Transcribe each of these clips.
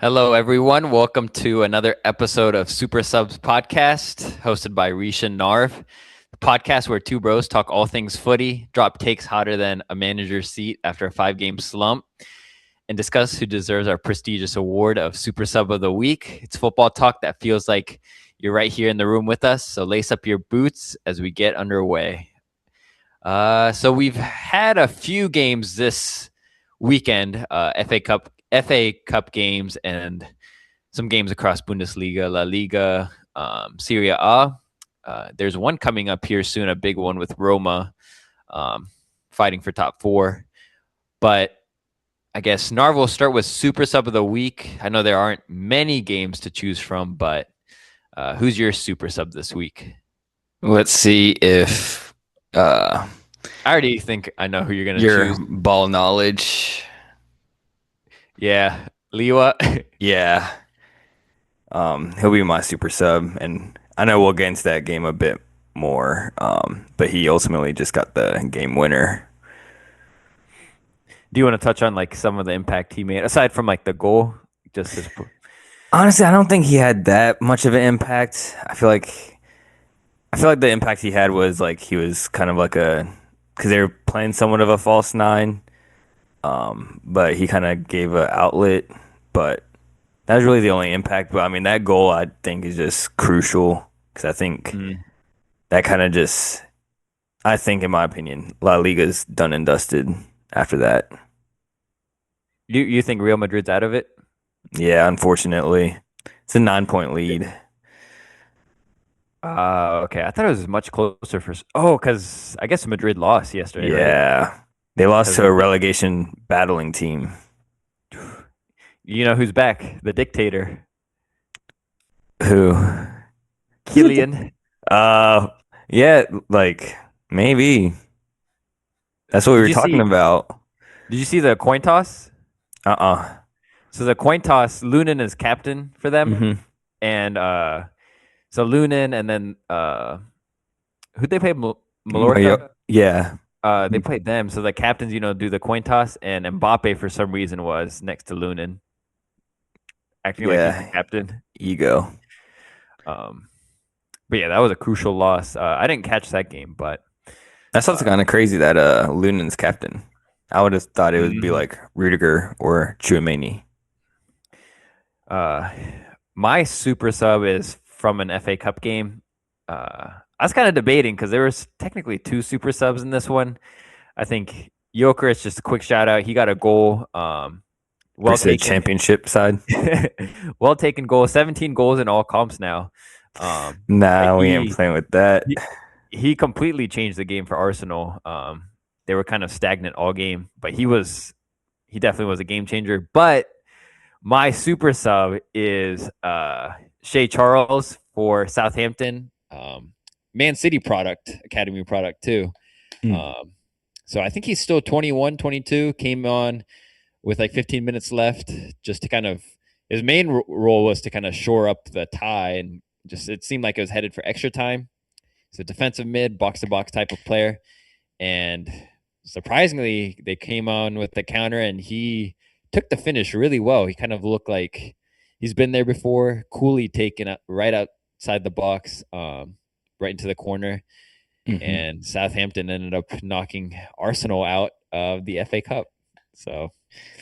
Hello, everyone. Welcome to another episode of Super Subs Podcast, hosted by Risha and Narv. The podcast where two bros talk all things footy, drop takes hotter than a manager's seat after a 5 game slump, and discuss who deserves our prestigious award of Super Sub of the Week. It's football talk that feels like you're right here in the room with us, so lace up your boots as we get underway. So we've had a few games this weekend, FA Cup games, and some games across Bundesliga, La Liga, Serie A. There's one coming up here soon, a big one with Roma fighting for top four. But I guess Narv will start with Super Sub of the Week. I know there aren't many games to choose from, but who's your Super Sub this week? Let's see if I already think I know who you're going to your choose. ball knowledge. Yeah, Liwa. Yeah. He'll be my super sub, and I know we'll get into that game a bit more. But he ultimately just got the game winner. Do you want to touch on like some of the impact he made aside from like the goal? Just his, Honestly, I don't think he had that much of an impact. I feel like the impact he had was like he was kind of like because they were playing somewhat of a false nine. But he kind of gave an outlet, but that was really the only impact. But I mean, that goal I think is just crucial because I think mm. that kind of just, I think, in my opinion, La Liga's done and dusted after that. You think Real Madrid's out of it? Yeah, unfortunately, it's a 9 point lead. Okay. I thought it was much closer for. Oh, because I guess Madrid lost yesterday, right? Yeah, they lost Because to a of relegation battling team. you know who's back? The dictator, Who? Kylian. Uh, yeah, like maybe that's what we Did were you talking see? about. Did you see the coin toss? Uh-uh. So the coin toss, Lunin is captain for them, Mm-hmm. and so Lunin, and then who'd they play? Mallorca. Yeah. They played them. So the captains, do the coin toss, and Mbappe for some reason was next to Lunin, acting like he's the Yeah, captain. ego. Um, but yeah, that was a crucial loss. I didn't catch that game, but That's also uh, kind of crazy that Lunen's captain. I would have thought it would be mhm. like Rudiger or Chouameni. uh, my super sub is from an FA Cup game. I was kind of debating because there was technically two super subs in this one. I think Jokeris, just a quick shout out. He got a goal. Well Versus the taken. championship side. Well taken goal. 17 goals in all comps now. But Nah, we ain't he playing with that. he he completely changed the game for Arsenal. They were kind of stagnant all game, but he definitely was a game changer. But my super sub is Shea Charles for Southampton. Man City product, academy product too. Mm. Um, so I think he's still 21, 22. Came on with like 15 minutes left, just to kind of his main role was to kind of shore up the tie, and just it seemed like it was headed for extra time. He's a defensive mid, box to box type of player, and surprisingly, they came on with the counter, and he took the finish really well. He kind of looked like he's been there before, coolly taken up right outside the box, right into the corner, Hmm. and Southampton ended up knocking Arsenal out of the FA Cup. So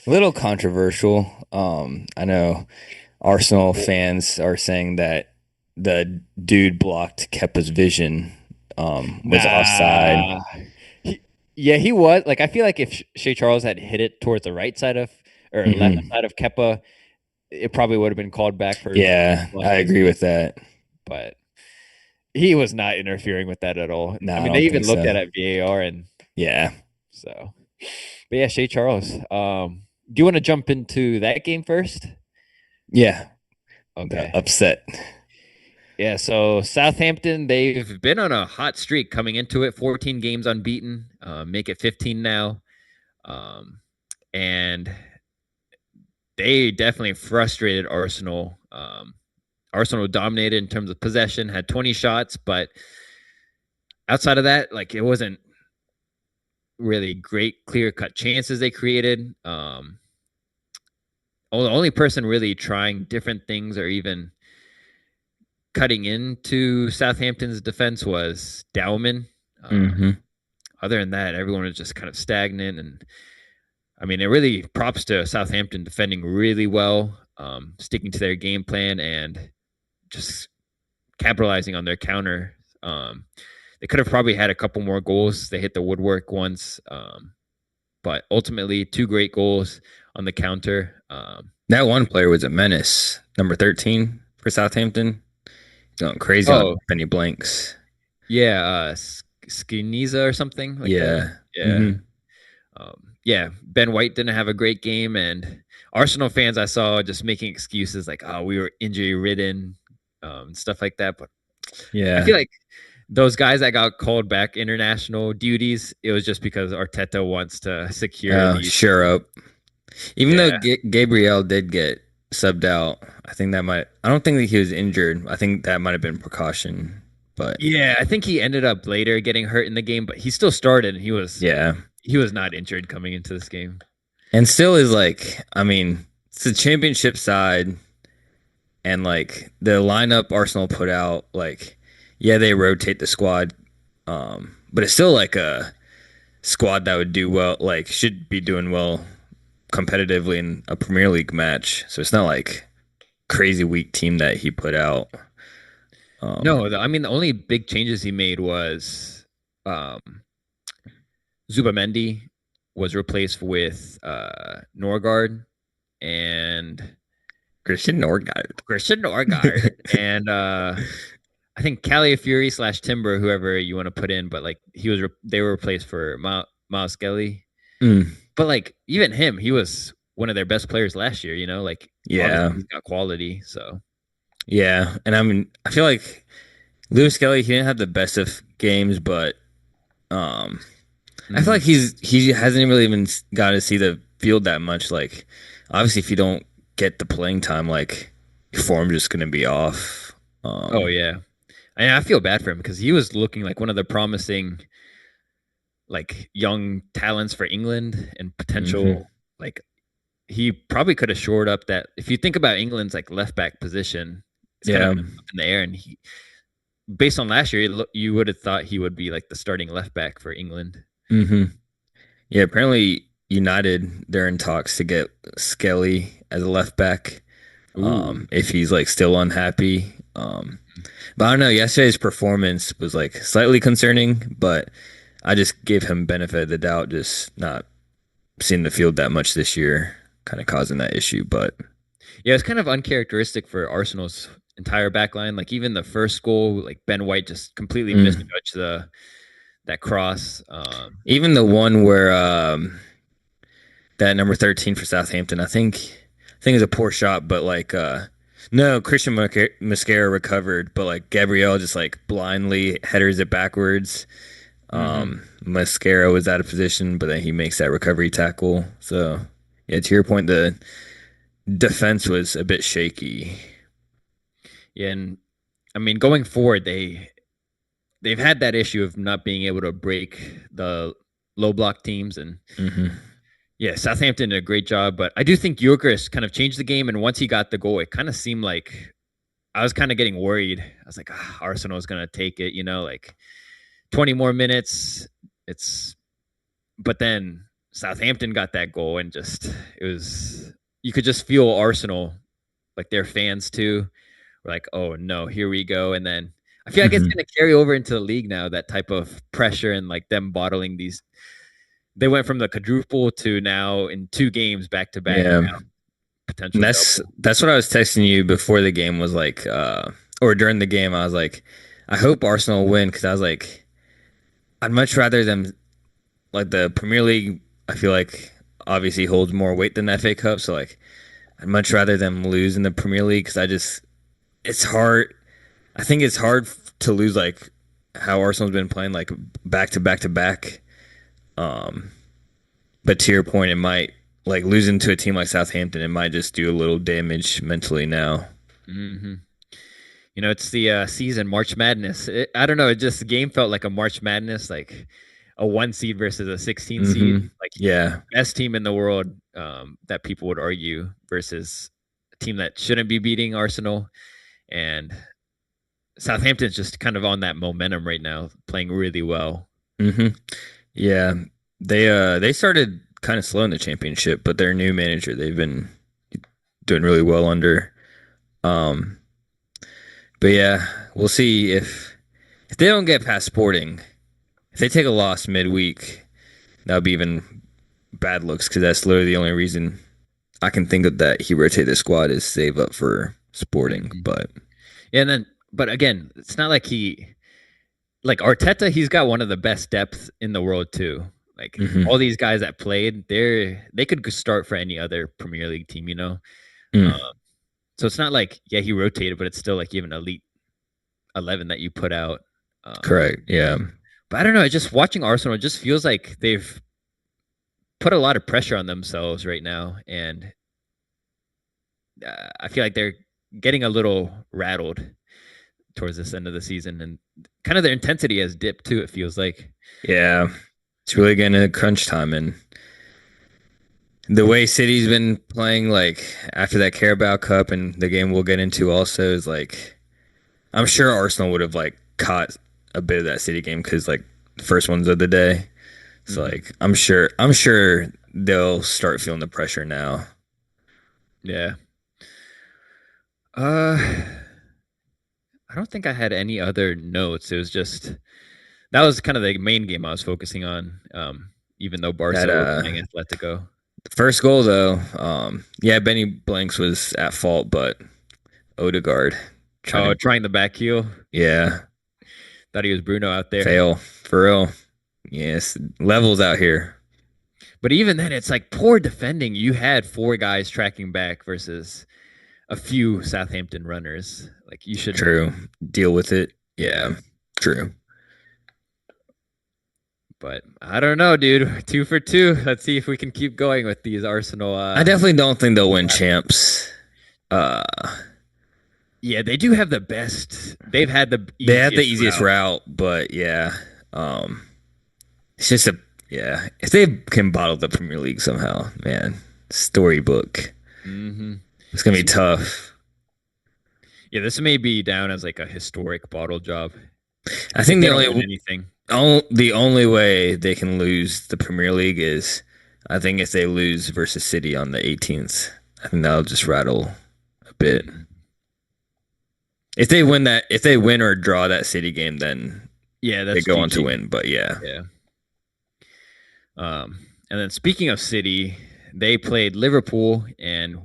A little controversial. I know Arsenal fans are saying that the dude blocked Kepa's vision. Was offside. nah, yeah, he was like. I feel like if Shea Charles had hit it towards the right side of or left Hmm. side of Kepa, it probably would have been called back for Yeah, I blocking his agree with vision. that. But he was not interfering with that at all. No, I I mean, they don't even think looked so. at it VAR, and Yeah. so. But yeah, Shea Charles. Do you want to jump into that game first? Yeah. The Okay. upset. Yeah, so Southampton, they've been on a hot streak coming into it, 14 games unbeaten, make it 15 now. Um, and they definitely frustrated Arsenal. Arsenal dominated in terms of possession, had 20 shots, but outside of that, like it wasn't really great clear cut chances they created. the only person really trying different things or even cutting into Southampton's defense was Dowman. Hmm. Other than that, everyone was just kind of stagnant. And I mean, it really props to Southampton defending really well, sticking to their game plan and just capitalizing on their counter. They could have probably had a couple more goals. They hit the woodwork once, but ultimately, two great goals on the counter. That one player was a menace, number 13 for Southampton. Going crazy on Oh, penny blanks. yeah, Skiniza or something like that. Yeah. Yeah. Hmm. Yeah, Ben White didn't have a great game, and Arsenal fans I saw just making excuses like, "Oh, we were injury ridden," stuff like that. But I Yeah. feel like those guys that got called back international duties, it was just because Arteta wants to secure these. Sure up. Even though Yeah, Gabriel did get subbed out, I think that might. I don't think that he was injured. I think that might have been precaution. But yeah. I think he ended up later getting hurt in the game, but he still started, and yeah, he was not injured coming into this game. and still is like. I mean, it's a championship side, and like the lineup Arsenal put out, like yeah, they rotate the squad, but it's still like a squad that would do well, like should be doing well competitively in a Premier League match. So it's not like crazy weak team that he put out. No, I mean the only big changes he made was um, Zubamendi was replaced with Norgard and Christian Nordgaard. Christian Norgard and I think Caliafury slash Timber, whoever you want to put in, but like they were replaced for Miles Skelly. Mm, But like even him, he was one of their best players last year. You know, like obviously yeah, he's got quality. So yeah, and I mean, I feel like Lewis Kelly he didn't have the best of games, but um, I feel like mm, he hasn't really even got to see the field that much. Like, obviously, if you don't get the playing time, like your form's just gonna be off. oh yeah, and I feel bad for him because he was looking like one of the promising like young talents for England and Hmm. potential like he probably could have shored up that if you think about England's like left back position, it's kind of Yeah. up in the air and he based on last year you would have thought he would be like the starting left back for England. Hmm. Yeah. Apparently, United they're in talks to get Skelly as a left back. Ooh. If he's like still unhappy. But I don't know. Yesterday's performance was like slightly concerning, but I just gave him benefit of the doubt, just not seeing the field that much this year, kind of causing that issue. But Yeah, it's kind of uncharacteristic for Arsenal's entire back line. Like even the first goal, like Ben White just completely mm, misjudged the that cross. even the one where that number 13 for Southampton, I think is a poor shot, but like no, Christian Mascara recovered, but like Gabriel just like blindly headers it backwards. Mhm. Mascara was out of position, but then he makes that recovery tackle. So yeah, to your point, the defense was a bit shaky. Yeah, and I mean going forward, they've had that issue of not being able to break the low block teams and Hmm. yeah, Southampton did a great job, but I do think Gyökeres kind of changed the game and once he got the goal, it kind of seemed like I was kind of getting worried. I was like, Arsenal is going to take it, you know, like 20 more minutes. It's but then Southampton got that goal and just it was you could just feel Arsenal like their fans too were like, "Oh no, here we go." And then I feel like it's Hmm. going to carry over into the league now that type of pressure and like them bottling these they went from the quadruple to now in two games back to back Yeah. And potential double. that's what I was texting you before the game was like or during the game I was like I hope Arsenal win because I was like I'd much rather them like the Premier League I feel like obviously holds more weight than the FA Cup so like I'd much rather them lose in the Premier League because I just it's hard I think it's hard to lose like how Arsenal's been playing like back to back to back. Um, but to your point, it might like losing to a team like Southampton, it might just do a little damage mentally now. Mm-hmm. It's the season March Madness. I don't know. It just the game felt like a March Madness. Like a 1 seed versus a 16 seed, Mm-hmm. like Yeah. best team in the world, that people would argue versus a team that shouldn't be beating Arsenal. And Southampton's just kind of on that momentum right now, playing really well. Mm-hmm. Yeah. They started kind of slow in the championship, but their new manager they've been doing really well under. Um, but yeah, we'll see if they don't get past Sporting, if they take a loss midweek, that would be even bad looks because that's literally the only reason I can think of that he rotate the squad is save up for Sporting. Mhm. But And then, but again, it's not like like Arteta, he's got one of the best depth in the world too. Like all hmm these guys that played, they could start for any other Premier League team, you know. mm, Um, so it's not like yeah he rotated, but it's still like even elite 11 that you put out. Um, correct. Yeah. but I don't know. Just watching Arsenal, it just feels like they've put a lot of pressure on themselves right now, and I feel like they're getting a little rattled towards this end of the season, and kind of their intensity has dipped too. It feels like. Yeah. It's really getting to crunch time and the way City's been playing like after that Carabao Cup and the game we'll get into also is like I'm sure Arsenal would have like caught a bit of that City game because like the first ones of the day. So Mhm. like I'm sure they'll start feeling the pressure now. Yeah. Uh, I don't think I had any other notes. It was just that was kind of the main game I was focusing on. Even though That Barca were playing Atletico. first goal though, yeah, Benny Blanks was at fault, but Odegaard trying Oh, to trying the back heel. yeah, Thought he was Bruno out there. fail for real. Yes, levels out here. But even then, it's like poor defending. You had four guys tracking back versus a few Southampton runners. Like you should, True. Deal with it. yeah. Yeah, true. But I don't know, dude. 2 for 2. Let's see if we can keep going with these Arsenal. I definitely don't think they'll win champs. Uh, Yeah, they do have the best. They've had the they had the easiest easiest route. route, but yeah, um, it's just a yeah. If they can bottle the Premier League somehow, man, storybook. Hmm. It's gonna be This, tough. yeah, this may be down as like a historic bottle job I if think they don't win anything. the only way they can lose the Premier League is I think if they lose versus City on the 18th. I think that'll just rattle a bit. Mhm. If they win or draw that City game, then Yeah, they that's go on to GG. win. But yeah, Yeah. And then speaking of City, they played Liverpool, and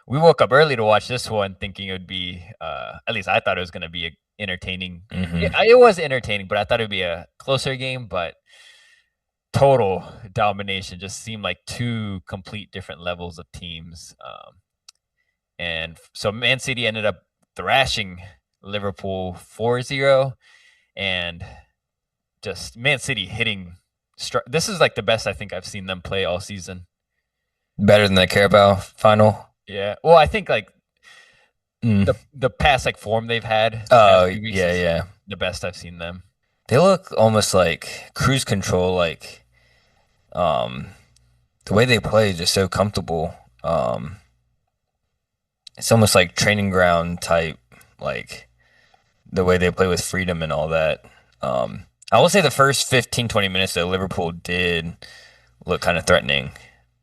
we woke up early to watch this one, thinking it would be. At least I thought it was going to be entertaining. hmm It was entertaining, but I thought it would be a closer game. But total domination just seemed like two complete different levels of teams. And so Man City ended up thrashing Liverpool 4-0, and just Man City hitting. This is like the best I think I've seen them play all season. better than the Carabao final. Yeah. Well, I think like Mm. the past like form they've had the Oh past few weeks yeah, is yeah. the best I've seen them. They look almost like cruise control, like um, the way they play is just so comfortable. It's almost like training ground type, like the way they play with freedom and all that. I will say the first 15, 20 minutes that Liverpool did look kind of threatening.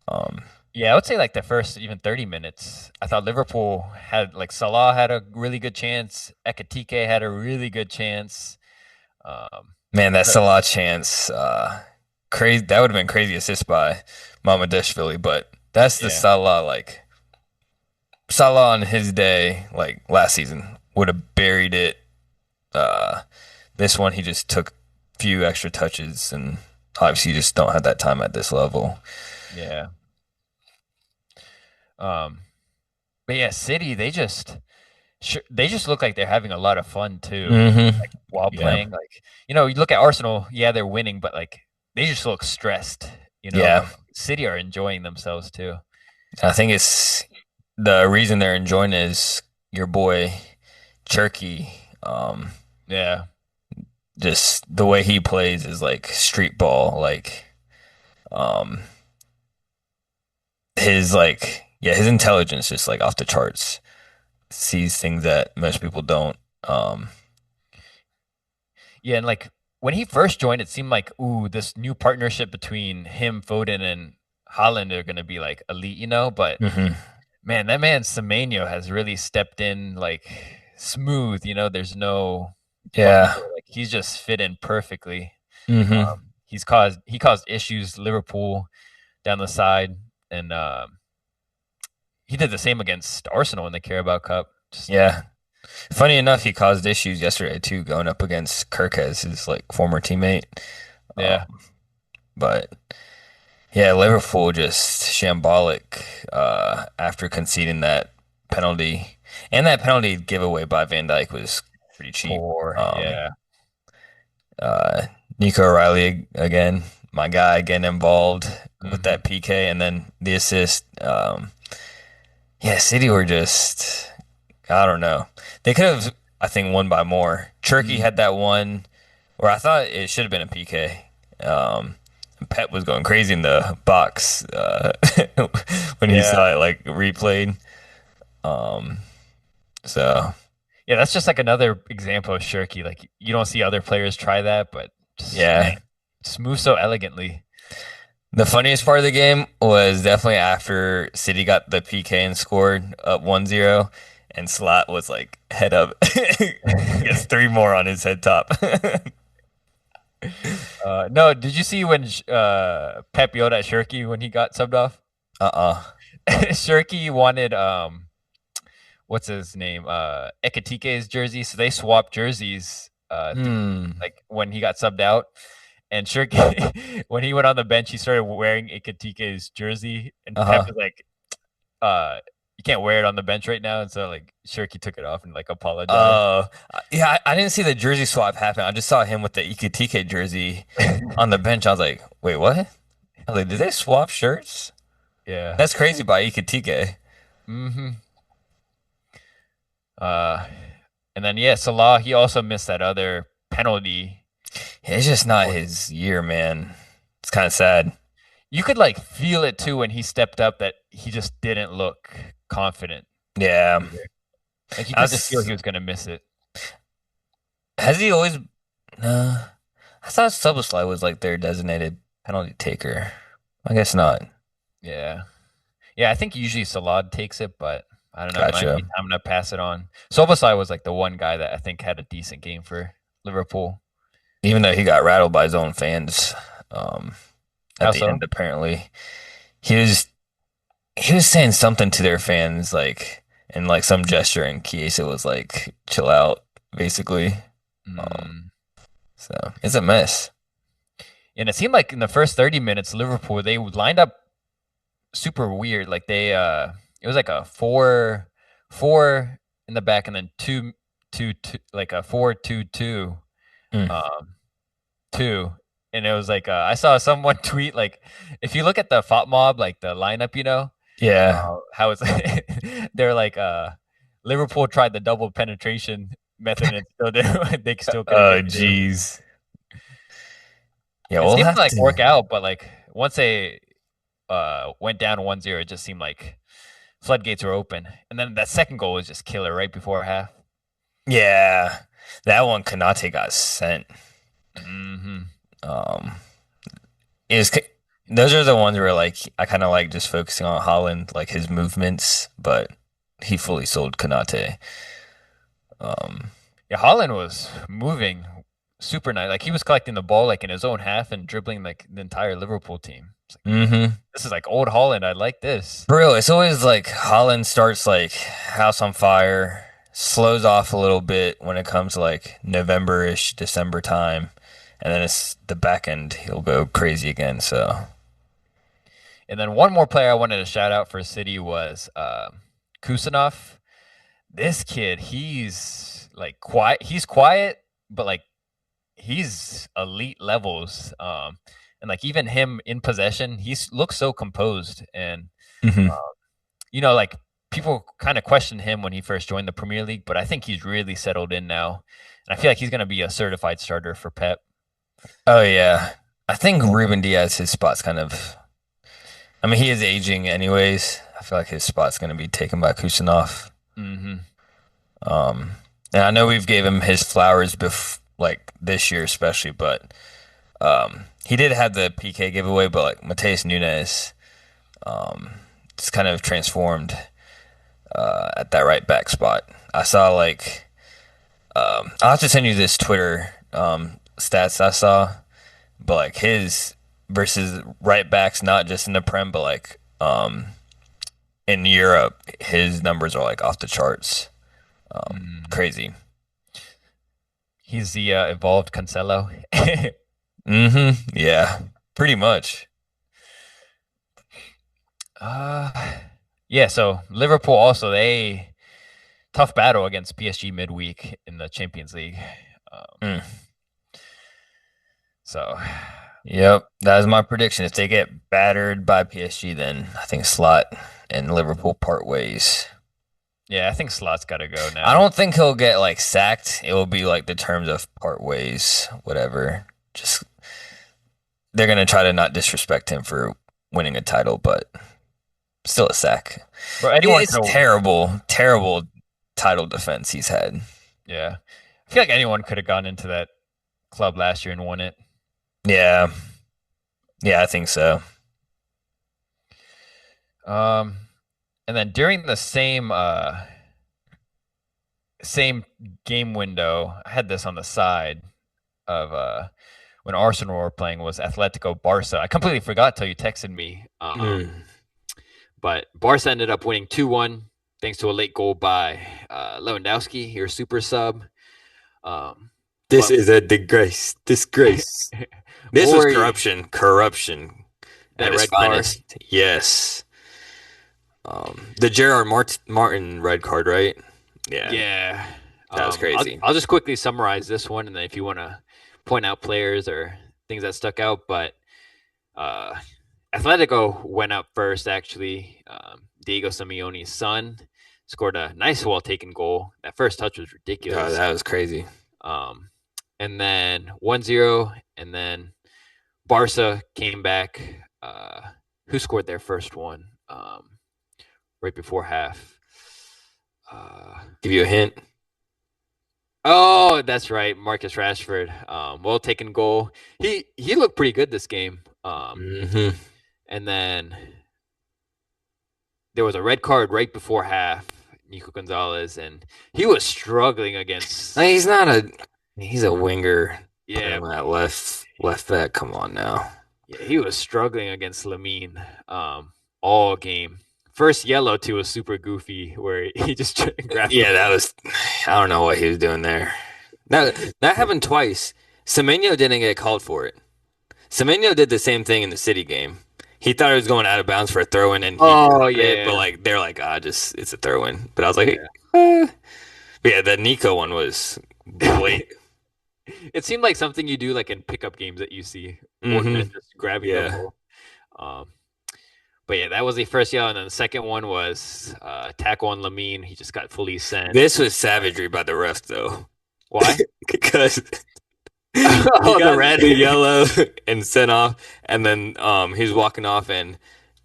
Um, Yeah, I would say like the first even 30 minutes, I thought Liverpool had like Salah had a really good chance, Ekatike had a really good chance. Man, that But Salah chance, crazy. That would have been crazy assist by Mamadashvili, but that's the yeah, Salah like Salah on his day, like last season, would have buried it. Uh, this one he just took a few extra touches, and obviously you just don't have that time at this level. yeah. Um, but yeah, City they just look like they're having a lot of fun too, Mm-hmm. like while Yeah, playing. Like you look at Arsenal, yeah, they're winning, but like they just look stressed. yeah. City are enjoying themselves too. I think it's the reason they're enjoying it is your boy Cherki. Yeah, just the way he plays is like street ball. Like um his like yeah, his intelligence just like off the charts. Sees things that most people don't. Um Yeah, and like when he first joined, it seemed like, ooh, this new partnership between him, Foden, and Holland are gonna be like elite, you know. But mhm. man, that man Semenyo has really stepped in like smooth. You know, there's no Yeah. bumps. Like he's just fit in perfectly. Hmm. He caused issues Liverpool down the side, and he did the same against Arsenal in the Carabao Cup. Just Yeah. Funny enough, he caused issues yesterday too, going up against Kirkez, his like former teammate. yeah. Um, but yeah, Liverpool just shambolic after conceding that penalty, and that penalty giveaway by Van Dijk was pretty cheap. Poor. Um, Yeah. uh, Nico O'Reilly again, my guy, getting involved with Hmm. that PK, and then the assist. Yeah, City were just I don't know. They could have, I think, won by more. Cherki had that one where I thought it should have been a PK. Um, Pep was going crazy in the box when he Yeah. saw it like replayed. Um, so Yeah, that's just like another example of Cherki. Like you don't see other players try that, but just man, yeah, just move so elegantly. the funniest part of the game was definitely after City got the PK and scored up 1-0, and Slot was like head up. Gets three more on his head top. No, did you see when Pep yelled at Cherki when he got subbed off? Uh-uh. Cherki wanted what's his name? Ekatike's jersey. So they swapped jerseys Hmm. like when he got subbed out. And Cherki when he went on the bench, he started wearing Ekatike's jersey and Pep Uh-huh. was like, you can't wear it on the bench right now. And so like Cherki took it off and like apologized. Yeah, I didn't see the jersey swap happen. I just saw him with the Ikitike jersey on the bench. I was like, wait, what? I was like, did they swap shirts? Yeah. That's crazy by Ikitike. Hmm. Uh and then yeah, Salah, he also missed that other penalty. It's just not his year, man. It's kind of sad. You could like feel it too when he stepped up that he just didn't look confident Yeah. either. Like you could just feel That's he was gonna miss it. has he always no. I thought Soboslai was like their designated penalty taker. I guess not. Yeah. Yeah, I think usually Salah takes it, but I don't know. It might be Gotcha. time to pass it on. Soboslai was like the one guy that I think had a decent game for Liverpool. Even though he got rattled by his own fans, um, at How the so? end apparently. He was he was saying something to their fans, like in like some gesture, and Chiesa was like, "Chill out," basically. Um, Mm. so it's a mess. And it seemed like in the first 30 minutes, Liverpool, they lined up super weird. Like it was like a four in the back and then two, like a 4-2-2, Mm. um, two. And it was like, I saw someone tweet, like, if you look at the FOP mob, like the lineup, you know, Yeah. how it's, they're like, Liverpool tried the double penetration method and still they still couldn't Oh, get through. geez. Yeah, It we'll seemed to have like to. work out, but like once they went down 1-0, it just seemed like floodgates were open. And then that second goal was just killer right before half. Yeah, that one Kanate got sent. Hmm. Um, is those are the ones where like I kind of like just focusing on Holland, like his movements, but he fully sold Kanate. Um, Yeah, Holland was moving super nice. Like he was collecting the ball like in his own half and dribbling like the entire Liverpool team. It's like, hmm. this is like old Holland. I like this. Bro, it's always like Holland starts like house on fire, slows off a little bit when it comes to like November-ish, December time, and then it's the back end he'll go crazy again. So And then one more player I wanted to shout out for City was Kusanov. This kid, he's like quiet. He's quiet, but like he's elite levels. And like even him in possession, looks so composed. And hmm. like people kind of questioned him when he first joined the Premier League, but I think he's really settled in now, and I feel like he's going to be a certified starter for Pep. Oh yeah, I think Ruben Diaz, his spot's kind of. I mean, he is aging anyways. I feel like his spot's going to be taken by Kusanov. Hmm. Um, and I know we've gave him his flowers like this year especially, but he did have the PK giveaway. But like Mateus Nunes, um, it's kind of transformed at that right back spot. I saw like I'll have to send you this Twitter stats I saw, but like his versus right backs, not just in the Prem, but like in Europe, his numbers are like off the charts. Crazy. He's the evolved Cancelo. Yeah, pretty much. uh, yeah. So Liverpool also they tough battle against PSG midweek in the Champions League. Um, Mm. so Yep, that is my prediction. If they get battered by PSG, then I think Slot and Liverpool part ways. yeah, I think Slot's got to go I now. don't think he'll get like sacked. It will be like the terms of part ways, whatever. Just they're gonna try to not disrespect him for winning a title, but still a sack. Bro, anyone It's could have. terrible, terrible title defense he's had. Yeah, I feel like anyone could have gone into that club last year and won it. Yeah, yeah, I think so. Um, and then during the same game window, I had this on the side of when Arsenal were playing was Atletico Barca. I completely forgot till you texted me. Mm. But Barca ended up winning 2-1 thanks to a late goal by Lewandowski, your super sub. Um, This but is a disgrace. Disgrace. This was Mori, corruption. Corruption at that its red card. finest. Yes. The Gerard Martin red card, right? Yeah, Yeah. that was crazy. I'll just quickly summarize this one, and then if you want to point out players or things that stuck out, but uh, Atletico went up first, actually. Diego Simeone's son scored a nice wall taken goal. That first touch was Oh, ridiculous. that was crazy. Um, and then 1-0, and then Barca came back. Who scored their first one right before half? Give you a hint. Oh, that's right, Marcus Rashford. Well taken goal. He looked pretty good this game. Hmm. And then there was a red card right before half. Nico Gonzalez, and he was struggling against. He's not a. He's a winger. Put Yeah, him at left back. Come on now. yeah, he was struggling against Lamine all game. First yellow too was super goofy, where he just grabbed Yeah, the that ball. was. I don't know what he was doing there. That happened twice. Semenyo didn't get called for it. Semenyo did the same thing in the City game. He thought he was going out of bounds for a throw in, and he Oh caught it, but yeah, like they're like, just it's a throw in. But I was like, yeah. but yeah, the Nico one was blatant. It seemed like something you do like in pickup games that you see more Hmm. than just grabbing the Yeah, ball. Um, but yeah, that was the first yellow, and then the second one was tackle on Lamine. He just got fully sent. this was savagery by the ref though, Why? because he Oh, the got red. the yellow and sent off, and then he was walking off, and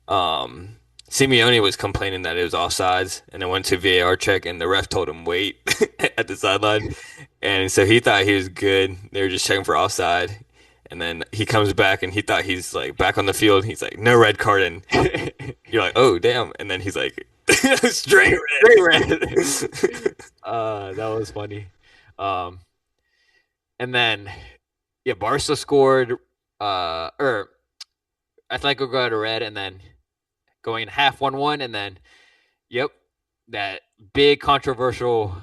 um, Simeone was complaining that it was offsides, and then went to VAR check, and the ref told him wait at the sideline, and so he thought he was good. They were just checking for offside, and then he comes back, and he thought he's like back on the field. He's like, no red card, and you're like, oh damn, and then he's like, straight Straight red. red. That was funny. Um, and then yeah, Barca scored. Or Atletico got a red, and then going half 1-1, and then yep, that big controversial.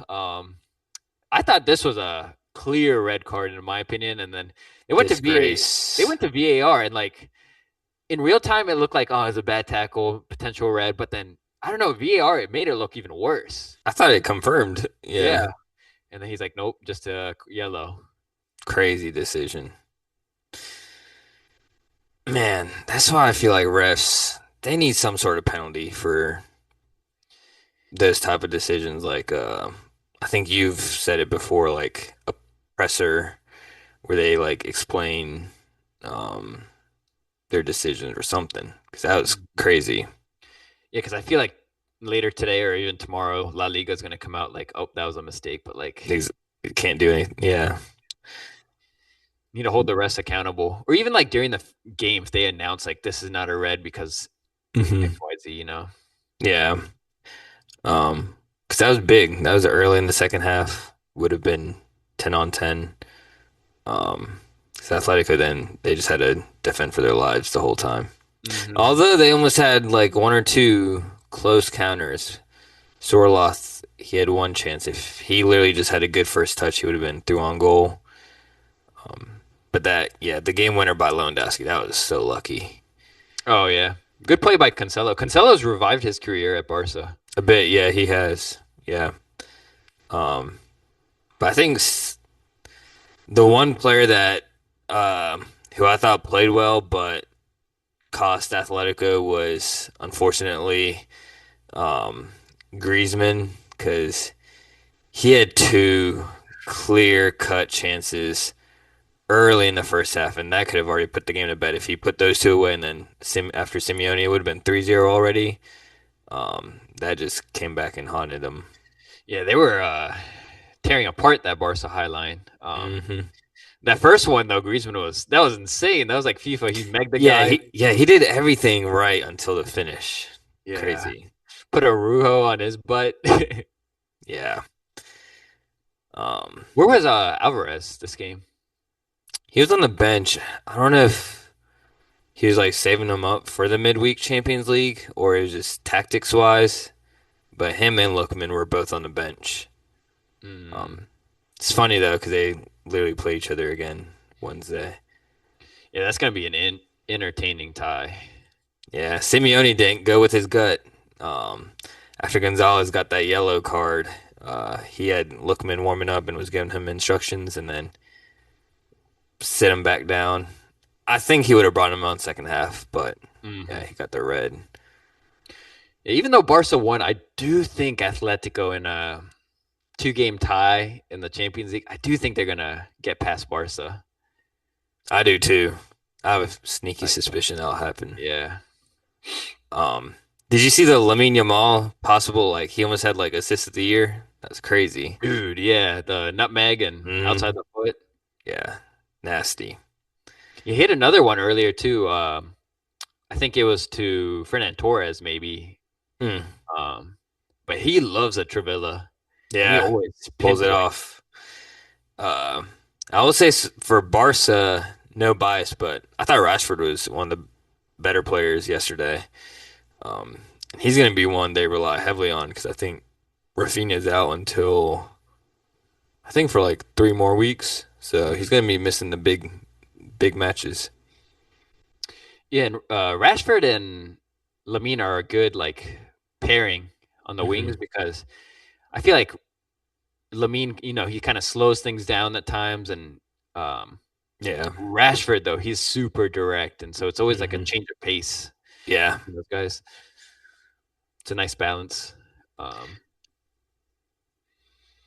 I thought this was a clear red card in my opinion, and then they went to VA. They Disgrace. went to VAR, and like in real time, it looked like it's a bad tackle, potential red, but then I don't know, VAR it made it look even worse. I thought it confirmed. Yeah, Yeah, and then he's like, nope, just a yellow. crazy decision. Man, that's why I feel like refs they need some sort of penalty for those type of decisions. Like I think you've said it before, like a presser where they like explain um their decisions or something. Because that was Mhm. crazy. Yeah, because I feel like later today or even tomorrow, La Liga is going to come out like, oh, that was a mistake, but like, These you can't do anything. Yeah. need to hold the rest accountable. Or even like during the game, if they announce like this is not a red because Hmm. XYZ, you know? Yeah. Because that was big. That was early in the second half. Would have been 10 on 10. Um, 'Cause Atletico then they just had to defend for their lives the whole time. Hmm. Although they almost had like one or two close counters. Sorloth, he had one chance. If he literally just had a good first touch, he would have been through on goal. But that, yeah, the game winner by Lewandowski, that was so lucky. Oh, yeah. Good play by Cancelo. Cancelo's revived his career at Barca. A bit, yeah, he has. Yeah. Um, but I think the one player that who I thought played well but cost Atletico was unfortunately um, Griezmann because he had two clear cut chances early in the first half, and that could have already put the game to bed if he put those two away. And then after Simeone, it would have been 3-0 already. That just came back and haunted him. Yeah, they were tearing apart that Barca high line. Hmm. That first one though, Griezmann was insane. That was like FIFA. He megged the Yeah, guy. he did everything right until the finish. Yeah, Crazy. put a Rujo on his butt. Yeah. Um, Where was Alvarez this game? he was on the bench. I don't know if he was like saving them up for the midweek Champions League or it was just tactics wise. But him and Lookman were both on the bench. Mm. Um, it's funny though because they literally play each other again Wednesday. Yeah, that's gonna be an entertaining tie. Yeah, Simeone didn't go with his gut. Um, After Gonzalez got that yellow card, he had Lookman warming up and was giving him instructions, and then sit him back down. I think he would have brought him on second half, but yeah, Hmm. he got the red. Yeah, even though Barca won, I do think Atletico in a two-game tie in the Champions League. I do think they're gonna get past Barca. I do too. I have a sneaky Like, suspicion that'll happen. yeah, Um, did you see the Lamine Yamal possible? Like he almost had like assist of the year. That's crazy. dude, yeah, the nutmeg and outside Mm, the foot. yeah, nasty. He hit another one earlier too. I think it was to Fernan Torres, maybe. Mm, Um, but he loves a Travilla, and he yeah, always pulls it pinpoints. off. Uh, I will say for Barca, no bias, but I thought Rashford was one of the better players yesterday. Um, he's going to be one they rely heavily on because I think Rafinha's out until I think for like 3 more weeks, so he's going to be missing the big matches. Yeah, and Rashford and Lamine are a good like pairing on the wings Hmm. because I feel like Lamine, he kind of slows things down at times, and um, Yeah. Rashford though he's super direct, and so it's always like a Hmm. change of pace Yeah. between those guys. It's a nice balance. Um,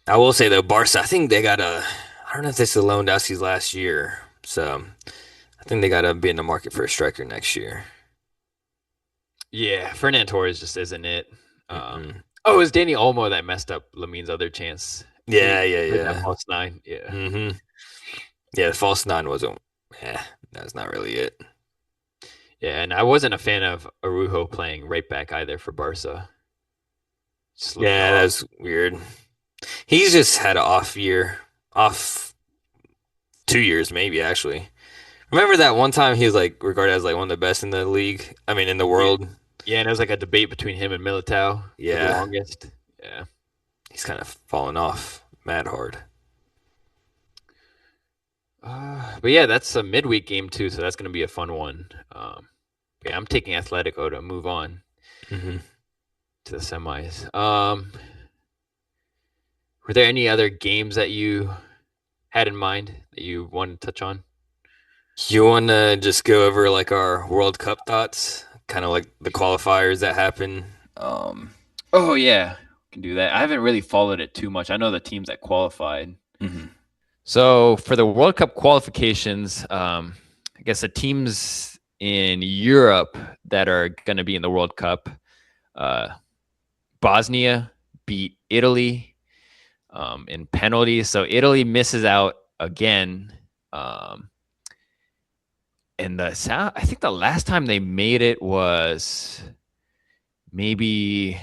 I will say though, Barca, I think they got a. I don't know if this is Lewandowski's last year, so I think they got to be in the market for a striker next year. yeah, Fernan Torres just isn't it. Mm-mm. Oh, it was Danny Olmo that messed up Lamine's other chance. He Yeah, yeah, played that yeah. false nine. Yeah. Hmm. Yeah, the false nine wasn't. Yeah, that's not really it. Yeah, and I wasn't a fan of Arujo playing right back either for Barca. Just looked Yeah, off. that's weird. He's just had an off year, off 2 years maybe actually. Remember that one time he was like regarded as like one of the best in the league? I mean, in the Yeah, world. yeah, and it was like a debate between him and Militao for the Yeah, longest. Yeah. he's kind of fallen off mad hard. But yeah, that's a midweek game too, so that's going to be a fun one. Yeah, I'm taking Atletico to move on Hmm. to the semis. Were there any other games that you had in mind that you wanted to touch on? You want to just go over like our World Cup thoughts, kind of like the qualifiers that happen. Um, Oh yeah. can do that. I haven't really followed it too much. I know the teams that qualified. Mm-hmm. So for the World Cup qualifications, I guess the teams in Europe that are going to be in the World Cup, uh, Bosnia beat Italy in penalties. So Italy misses out again. And I think the last time they made it was maybe,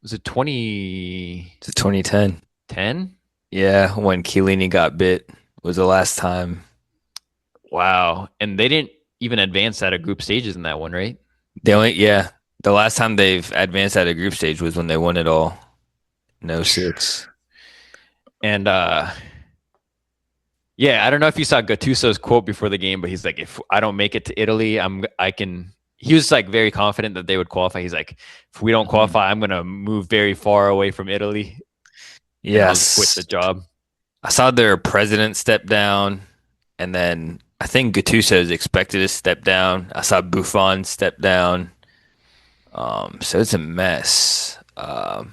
was it 2010? It's 2010. Yeah, when Chiellini got bit was the last time. Wow. And they didn't even advance out of group stages in that one, right? The last time they've advanced out of group stage was when they won it all. No 6. And yeah, I don't know if you saw Gattuso's quote before the game, but he's like, if I don't make it to Italy, I can. He was like very confident that they would qualify. He's like, if we don't qualify, I'm gonna move very far away from Italy. Yes, quit the job. I saw their president step down, and then I think Gattuso is expected to step down. I saw Buffon step down. So it's a mess. I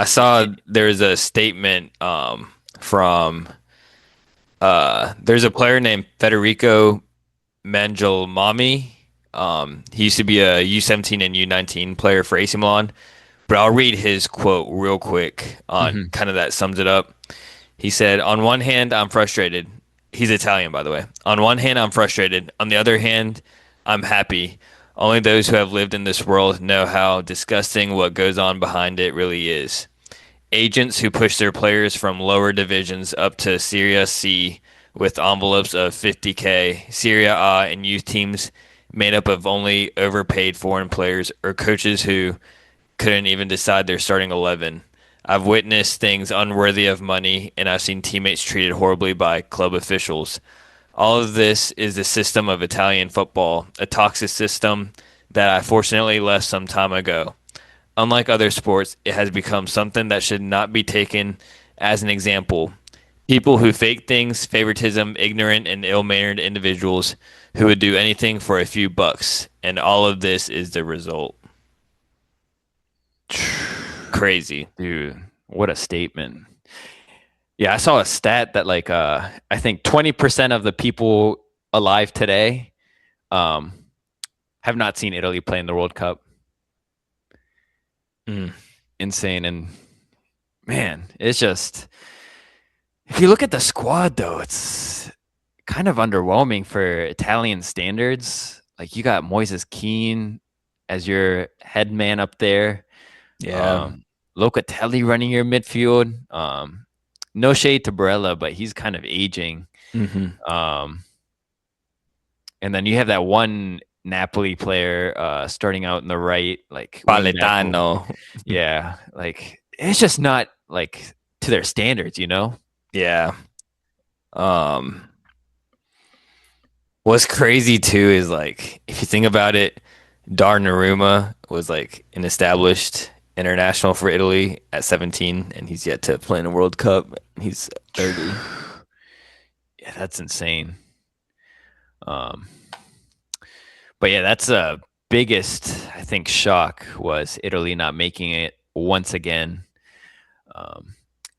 saw there's a statement from there's a player named Federico Mangiamami. He used to be a U17 and U19 player for AC Milan, but I'll read his quote real quick on kind of that sums it up. He said, "On one hand, I'm frustrated." He's Italian, by the way. "On one hand, I'm frustrated. On the other hand, I'm happy. Only those who have lived in this world know how disgusting what goes on behind it really is. Agents who push their players from lower divisions up to Serie C with envelopes of 50K, Serie A, and youth teams made up of only overpaid foreign players or coaches who couldn't even decide their starting 11. I've witnessed things unworthy of money, and I've seen teammates treated horribly by club officials. All of this is the system of Italian football, a toxic system that I fortunately left some time ago. Unlike other sports, it has become something that should not be taken as an example. People who fake things, favoritism, ignorant and ill-mannered individuals who would do anything for a few bucks, and all of this is the result." Crazy. Dude, what a statement. Yeah, I saw a stat that like I think 20% of the people alive today have not seen Italy play in the World Cup. Insane. And man, it's just, if you look at the squad though, it's kind of underwhelming for Italian standards. Like you got Moises Keane as your head man up there. Yeah. Locatelli running your midfield. No shade to Barella, but he's kind of aging. And then you have that one Napoli player starting out in the right, like Paletano. Yeah, like it's just not like to their standards, you know? Yeah. What's crazy too is like if you think about it, Donnarumma was like an established international for Italy at 17, and he's yet to play in a World Cup. He's 30. Yeah, that's insane. But yeah, that's the biggest, I think, shock was Italy not making it once again.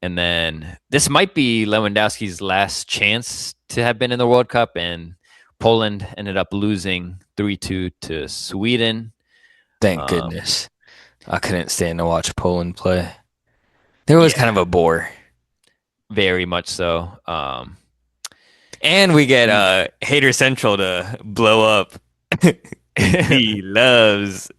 And then this might be Lewandowski's last chance to have been in the World Cup, and Poland ended up losing 3-2 to Sweden. Thank goodness. I couldn't stand to watch Poland play. There was kind of a bore. Very much so. And we get Hater Central to blow up. He loves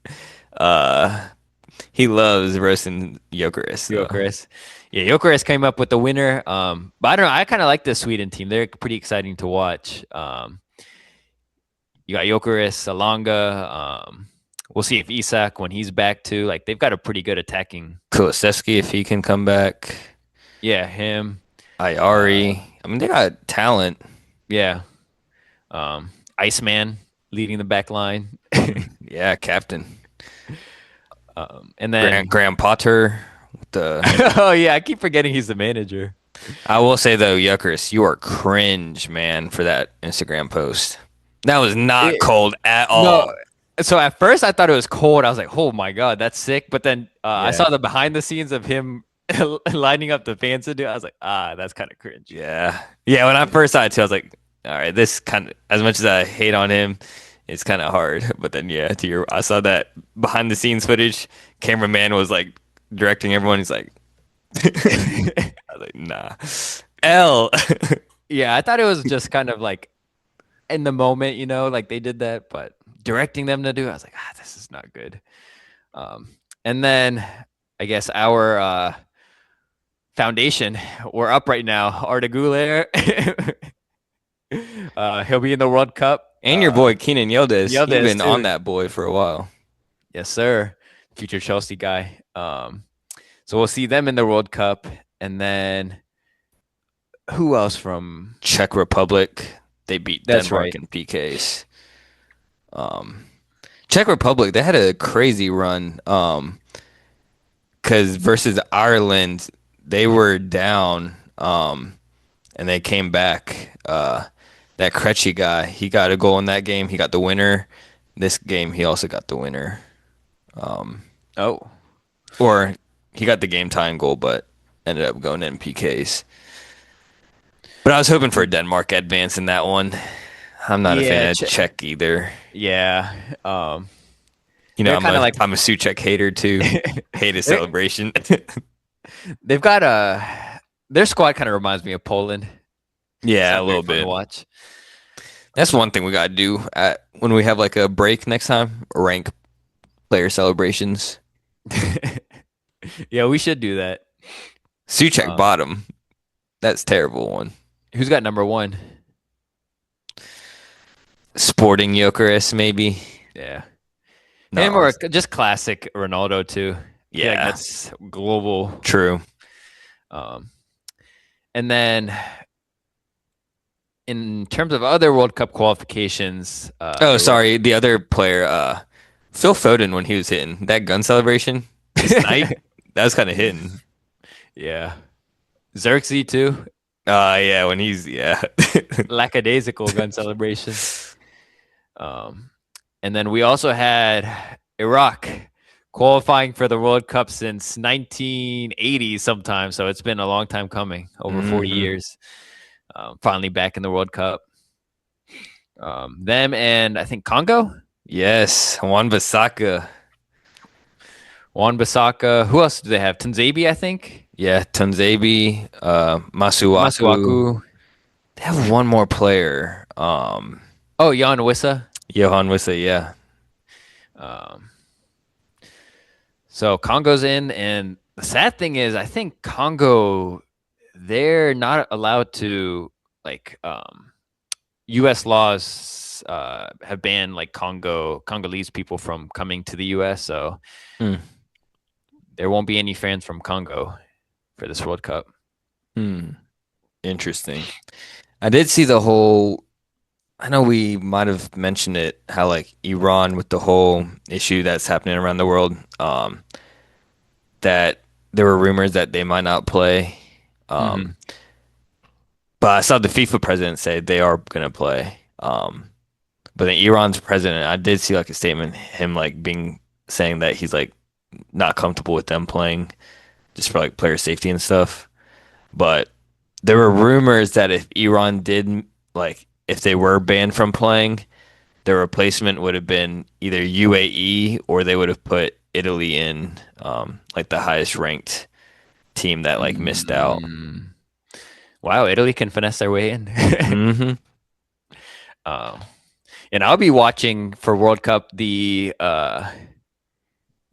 roasting Gyökeres. Yeah, Gyökeres came up with the winner. But I don't know. I kind of like the Sweden team. They're pretty exciting to watch. You got Gyökeres, Alanga. We'll see if Isak, when he's back too. Like they've got a pretty good attacking. Kulusevski, if he can come back. Yeah, him. Ayari. I mean, they got talent. Yeah. Iceman leading the back line. Yeah, captain. And then Graham Potter. Oh yeah, I keep forgetting he's the manager. I will say though, Gyökeres, you are cringe, man, for that Instagram post. That was not cold at all. No, So at first I thought it was cold. I was like, "Oh my god, that's sick!" But then I Yeah, saw the behind the scenes of him lining up the fans to do it. I was like, "Ah, that's kind of cringe." yeah, yeah. When I first saw it too, I was like, all right, this kind of as much as I hate on him, it's kind of hard. But then yeah, I saw that behind the scenes footage. Cameraman was like directing everyone. He's like, I was like, nah, L. Yeah, I thought it was just kind of like in the moment, like they did that, but directing them to do it, I was like, this is not good. And then I guess our foundation, we're up right now. Arda Güler, he'll be in the World Cup. And your boy Keenan Yildiz, he's Yildiz been on too. that boy for a while. Yes, sir. Future Chelsea guy. So we'll see them in the World Cup. And then who else from Czech Republic, they beat That's Denmark right. in PKs. Um, Czech Republic, they had a crazy run. Because versus Ireland, they were down, and they came back. That Krejci guy, he got a goal in that game. He got the winner. This game, he also got the winner. Oh. Or he got the game tying goal, but ended up going in PKs. But I was hoping for a Denmark advance in that one. I'm not a Yeah, fan of Czech either. yeah. You know, They're kind of like I'm a Suchek hater too. Hate his they- celebration. they've got their squad kind of reminds me of Poland. It's Yeah, a not very little fun to bit. watch. That's one thing we gotta do when we have like a break next time. Rank player celebrations. Yeah, we should do that. Suchek Um, bottom. That's a terrible one. who's got number one? Sporting Jokeris maybe. Yeah. Him No. or just classic Ronaldo too. I feel like Yeah. that's global. True. Um, and then in terms of other World Cup qualifications, Oh, sorry. The other player, Phil Foden, when he was hitting that gun celebration, the snipe, that was kind of hitting. Yeah. Xerxes too. Yeah, when yeah. Lackadaisical gun celebration. And then we also had Iraq qualifying for the World Cup since 1980 sometime. So it's been a long time coming, over 40 years. Finally back in the World Cup. Them and I think Congo. Yes, Juan Bissaka. Juan Bissaka. Who else do they have? Tanzabi, I think. Yeah, Tunzabi, Masuaku. Masuaku. They have one more player. Oh, Jan Wissa. Johan Wissa, yeah. So Congo's in, and the sad thing is, I think Congo, they're not allowed to like U.S. laws have banned like Congolese people from coming to the U.S. So there won't be any fans from Congo for this World Cup. Interesting. I did see the whole. I know we might have mentioned it, how like Iran with the whole issue that's happening around the world, that there were rumors that they might not play. But I saw the FIFA president say they are going to play. But then Iran's president, I did see like a statement, him like saying that he's like not comfortable with them playing just for like player safety and stuff. But there were rumors that if Iran did like, if they were banned from playing, their replacement would have been either UAE or they would have put Italy in, like the highest ranked team that like missed out. Wow, Italy can finesse their way in. Mm-hmm. And I'll be watching for World Cup the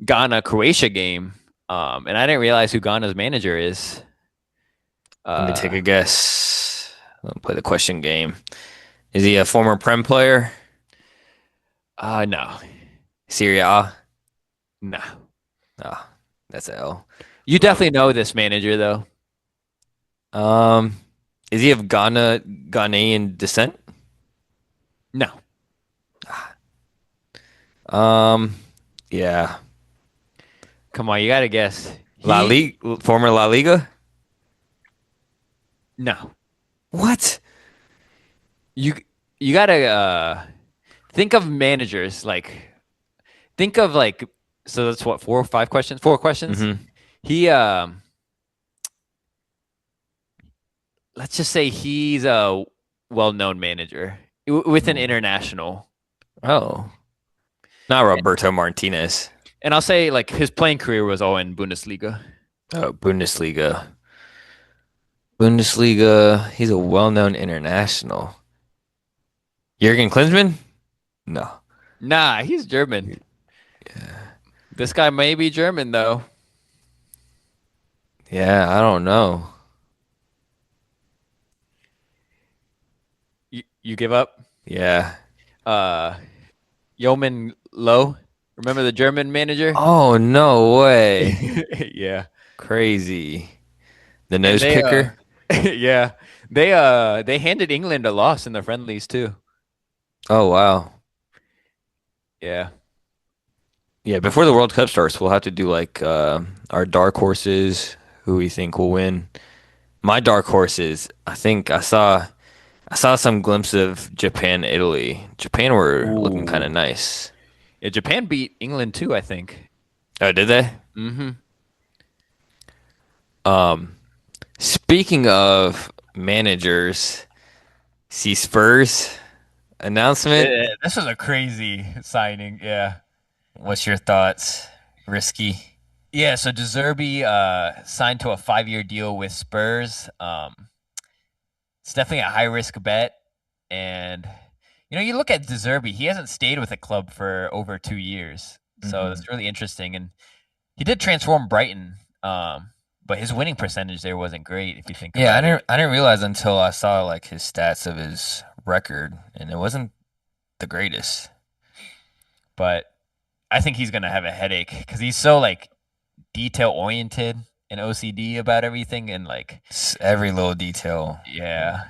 Ghana Croatia game. And I didn't realize who Ghana's manager is. Let me take a guess. I'll play the question game. Is he a former Prem player? No. Serie A? No. Oh, that's a L. You definitely know this manager though. Is he of Ghanaian descent? No. Yeah. Come on, you gotta guess. Former La Liga? No. What? You gotta think of managers like think of like, so that's what, 4 or 5 questions? 4 questions. Mm-hmm. He let's just say he's a well-known manager with an international. Oh, not Roberto Martinez. And I'll say like his playing career was all in Bundesliga. Oh, Bundesliga. Bundesliga. He's a well-known international. Jurgen Klinsmann? No. Nah, he's German. This guy may be German though. Yeah, I don't know. You give up? Yeah. Uh, Yeoman Low. Remember the German manager? Oh, no way. Yeah. Crazy. The And nose picker? yeah. They handed England a loss in the friendlies too. Oh, wow. Yeah. Yeah, before the World Cup starts, we'll have to do like our dark horses, who we think will win. My dark horses, I saw some glimpse of Japan, Italy. Japan were looking kind of Ooh. nice. Yeah, Japan beat England too, I think. Oh, did they? Mm-hmm. Um, Speaking of managers, see Spurs announcement. This was a crazy signing. Yeah. What's your thoughts? Risky? Yeah, so De Zerbi signed to a 5-year deal with Spurs. It's definitely a high risk bet. And you look at De Zerbi, he hasn't stayed with a club for over 2 years. So Hmm. it's really interesting. And he did transform Brighton. But his winning percentage there wasn't great if you think Yeah, I about it. didn't realize until I saw like his stats of his record, and it wasn't the greatest. But I think he's gonna have a headache because he's so like detail oriented and OCD about everything and like Every little detail. yeah.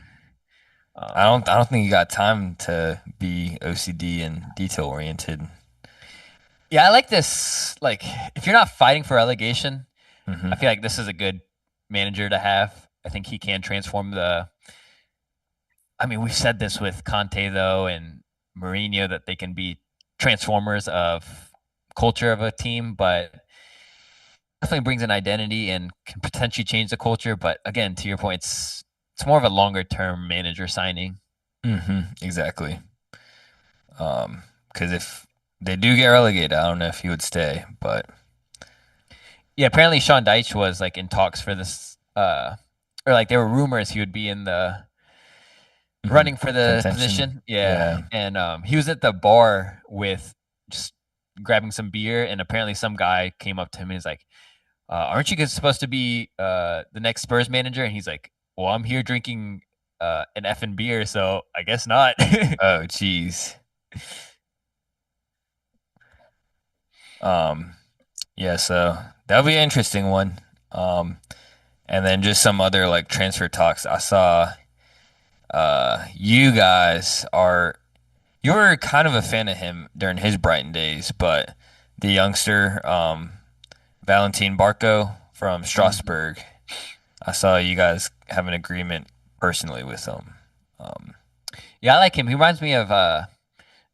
I don't think you got time to be OCD and detail oriented. Yeah, I like this. Like, if you're not fighting for relegation, I Hmm. feel like this is a good manager to have. I think he can transform the. I mean, we've said this with Conte though, and Mourinho that they can be transformers of culture of a team, but definitely brings an identity and can potentially change the culture. But again, to your point, it's more of a longer term manager signing. Exactly. Because if they do get relegated, I don't know if he would stay, but Yeah, apparently Sean Dyche was like in talks for this, or like there were rumors he would be in the running for the contention. position. Yeah, Yeah. and he was at the bar with just grabbing some beer, and apparently some guy came up to him and he's like, "Aren't you guys supposed to be the next Spurs manager?" And he's like, "Well, I'm here drinking an effing beer, so I guess not." Oh, jeez. Um, yeah, so that'll be an interesting one. Um, and then just some other like transfer talks. I saw you guys are you were kind of a fan of him during his Brighton days, but the youngster Valentin Barco from Mhm. Strasbourg, I saw you guys have an agreement personally with him. Um, Yeah, I like him. He reminds me of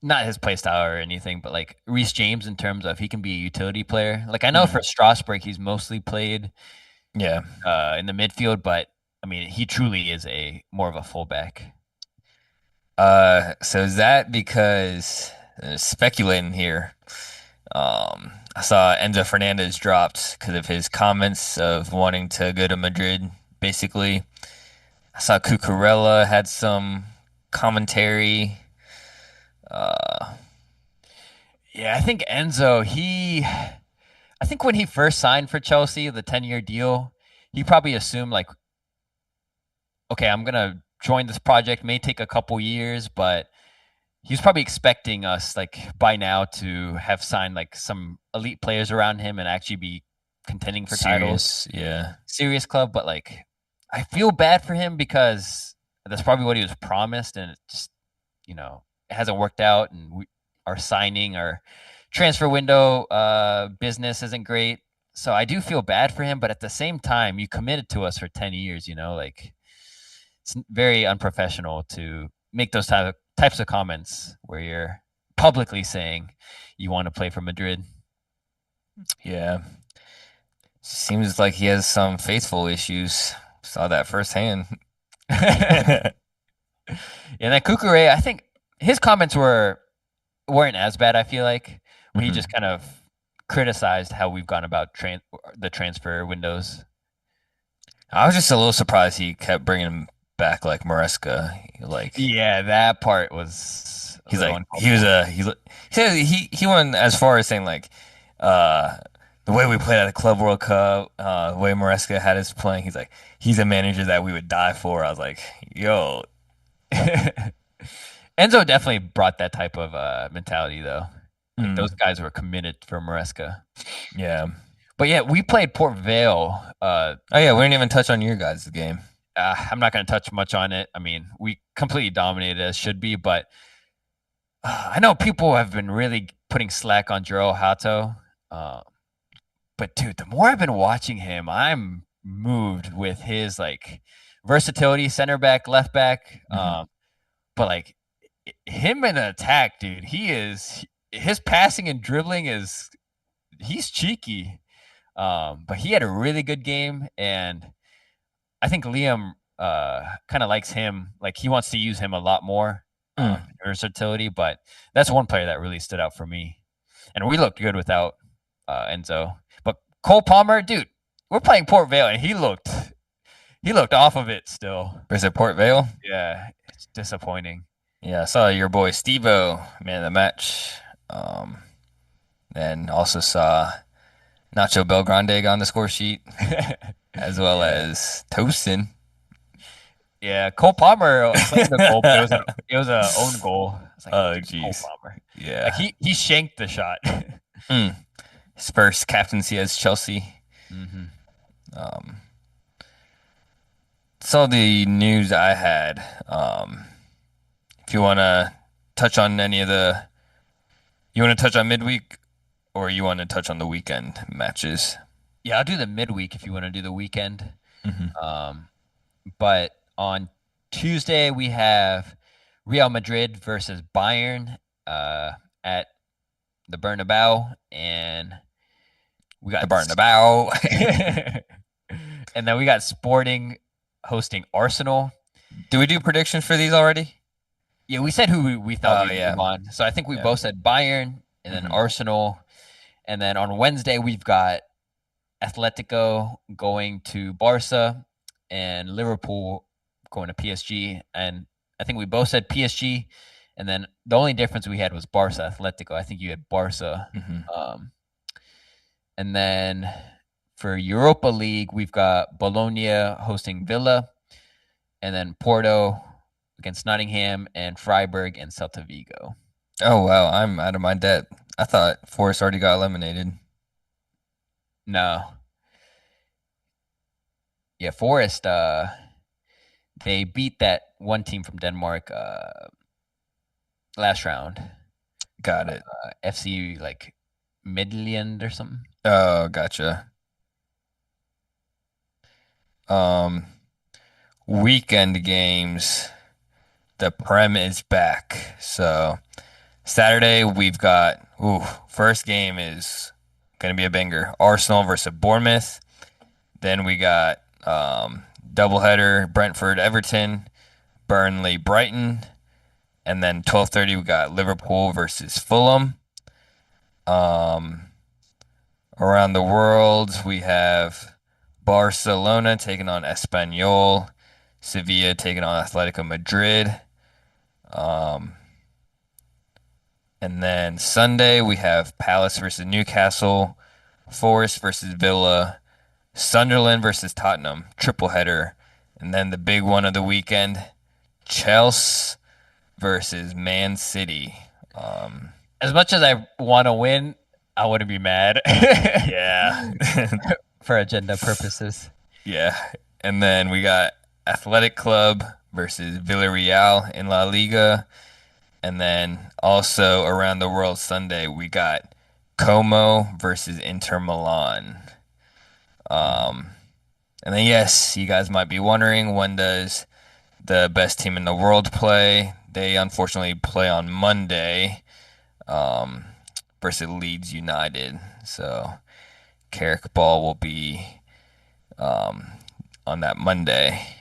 not his play style or anything, but like Reece James in terms of he can be a utility player. Like I know for mhm. Strasbourg, he's mostly played Yeah. in the midfield, but I mean, he truly is a more of a fullback. So is that because speculating here? I saw Enzo Fernandez dropped because of his comments of wanting to go to Madrid. Basically, I saw Cucurella had some commentary. Uh, Yeah, I think Enzo, I think when he first signed for Chelsea, the 10-year deal, he probably assumed like, okay, I'm gonna join this project. May take a couple years, but he was probably expecting us like by now to have signed like some elite players around him and actually be contending for titles. Serious, yeah. Serious club, but like I feel bad for him because that's probably what he was promised, and it just it hasn't worked out, and our signing, our transfer window business isn't great. So I do feel bad for him, but at the same time, you committed to us for 10 years. Like it's very unprofessional to make those types of comments where you're publicly saying you want to play for Madrid. Yeah. Seems like he has some faithful issues. Saw that firsthand. And then Kukure, I think his comments weren't as bad. I feel like when he Mhm. just kind of criticized how we've gone about the transfer windows. I was just a little surprised he kept bringing him back like Maresca. Yeah, that part was a He's little like uncalled for. he said he went as far as saying like uh the way we played at the Club World Cup, the way Maresca had us playing, he's like he's a manager that we would die for. I was like, yo, Enzo definitely brought that type of mentality, though. Like those mm, guys were committed for Maresca. yeah. But yeah, we played Port Vale. Oh yeah, we didn't even touch on your guys' game. I'm not going to touch much on it. I mean, we completely dominated as should be, but I know people have been really putting slack on Jiro Hato. But dude, the more I've been watching him, I'm moved with his like versatility, center back, left back. Mhm. But like him in attack, dude, his passing and dribbling he's cheeky. But he had a really good game, and I think Liam kind of likes him. Like he wants to use him a lot more Mm. versatility. But that's one player that really stood out for me, and we looked good without Enzo. But Cole Palmer, dude, we're playing Port Vale, and he looked off of it still. Versus Port Vale. Yeah, it's disappointing. Yeah, I saw your boy Stevo, man of the match. Um, then also saw Nacho Belgrande on the score sheet, as well Yeah. as Toastin. Yeah, Cole Palmer claimed the goal, but it was a own goal. It's like, Oh, dude, Cole jeez. Palmer. Like Yeah. he shanked the shot. Mm. His first captaincy as Chelsea. hmm Um, saw the news I had. If you want to touch on any of the, you want to touch on midweek, or you want to touch on the weekend matches? Yeah, I'll do the midweek if you want to do the weekend. Hmm. Um, but on Tuesday we have Real Madrid versus Bayern at the Bernabeu, and we The got Barnabao. and then we got Sporting hosting Arsenal. Do we do predictions for these already? Yeah, we said who we thought Oh we'd yeah, move on. So I think we yeah. both said Bayern and then Mhm. Arsenal. And then on Wednesday, we've got Atletico going to Barca and Liverpool going to PSG. And I think we both said PSG. And then the only difference we had was Barca Atletico. I think you had Barca. Mhm. Um, and then for Europa League, we've got Bologna hosting Villa, and then Porto against Nottingham, and Freiburg and Celta Vigo. Oh wow, I'm out of my depth. I thought Forrest already got eliminated. No. Yeah, Forest, they beat that one team from Denmark last round. Got it. FC like Midland or something. Oh, gotcha. Um, Weekend games. The Prem is back. So Saturday we've got first game is gonna be a banger. Arsenal versus Bournemouth. Then we got doubleheader Brentford Everton, Burnley Brighton, and then 12:30 we got Liverpool versus Fulham. Um, Around the world we have Barcelona taking on Espanyol, Sevilla taking on Atletico Madrid. Um, and then Sunday we have Palace versus Newcastle, Forest versus Villa, Sunderland versus Tottenham, triple header. And then the big one of the weekend, Chelsea versus Man City. As much as I want to win, I wouldn't be mad. Yeah. For agenda purposes. Yeah. And then we got Athletic Club versus Villarreal in La Liga. And then also around the world Sunday, we got Como versus Inter Milan. And then, yes, you guys might be wondering, when does the best team in the world play? They unfortunately play on Monday. versus Leeds United. So Carrick Ball will be on that Monday.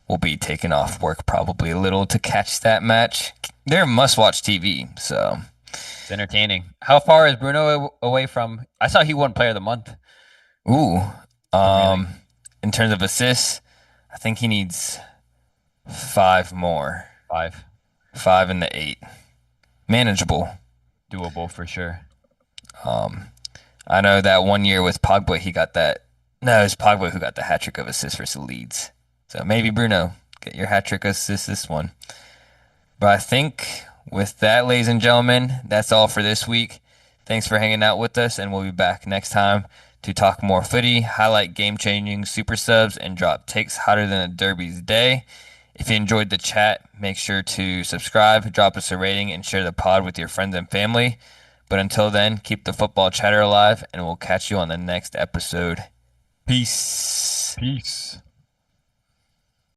Will be taking off work probably a little to catch that match. They're must-watch TV, so It's entertaining. How far is Bruno away from? I saw he won Player of the Month. ooh. Really? In terms of assists, I think he needs 5 more. 5. 5 and the 8. Manageable. Doable for sure. I know that one year with Pogba, he got that. No, it was Pogba who got the hat trick of assists versus Leeds. So maybe Bruno, get your hat trick assist this one. But I think with that, ladies and gentlemen, that's all for this week. Thanks for hanging out with us, and we'll be back next time to talk more footy, highlight game-changing super subs, and drop takes hotter than a Derby's day. If you enjoyed the chat, make sure to subscribe, drop us a rating, and share the pod with your friends and family. But until then, keep the football chatter alive, and we'll catch you on the next episode. Peace. Peace.